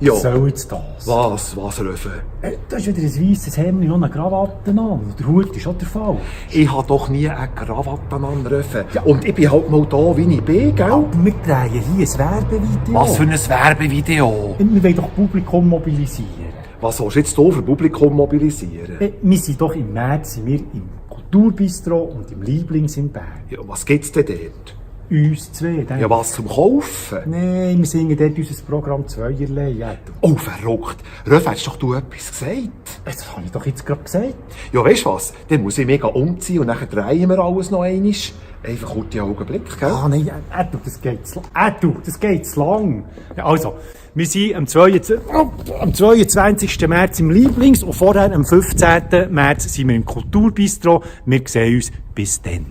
Ja. Was soll jetzt das? Was, Röfe? Da ist wieder ein weisses Hemd und eine Krawatte an. Der Hut ist auch der Fall. Ich habe doch nie eine Krawatte an, Röfe. Ja. Und ich bin halt mal da, wie ich bin, gell? Aber wir drehen hier ein Werbevideo. Was für ein Werbevideo? Wir wollen doch Publikum mobilisieren. Was sollst du jetzt hier für Publikum mobilisieren? Wir sind doch im März im Kulturbistro und im Lieblings in Bern. Ja, was gibt's denn dort? Uns zwei, Ja, was zum Kaufen? Nein, wir singen dort unser Programm zweierlei. Ja, Oh, verrückt. Röfe, hast doch du etwas gesagt? das habe ich doch jetzt gerade gesagt. Ja, weißt du was? Dann muss ich mega umziehen und dann drehen wir alles noch einmal. Einfach kurz einen Augenblick, gell? Nein, das geht zu lang. Ja, also, wir sind am 22. März im Lieblings und vorher am 15. März sind wir im Kulturbistro. Wir sehen uns bis dann.